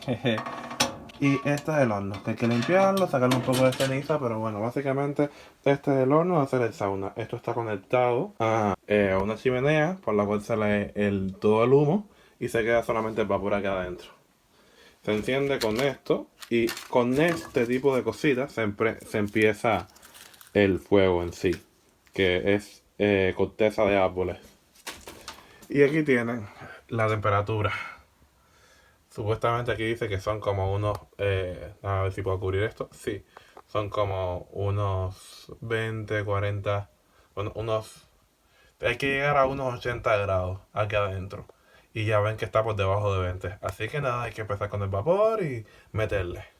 Jeje. Y este es el horno, que hay que limpiarlo, sacarle un poco de ceniza, pero bueno, básicamente este es el horno de hacer el sauna. Esto está conectado a una chimenea por la cual sale todo el humo y se queda solamente el vapor aquí adentro. Se enciende con esto y con este tipo de cositas se empieza el fuego en sí, que es corteza de árboles. Y aquí tienen la temperatura. Supuestamente aquí dice que son como unos, a ver si puedo cubrir esto, sí, son como unos 20, 40, bueno, hay que llegar a unos 80 grados aquí adentro. Y ya ven que está por debajo de 20. Así que nada, hay que empezar con el vapor y meterle.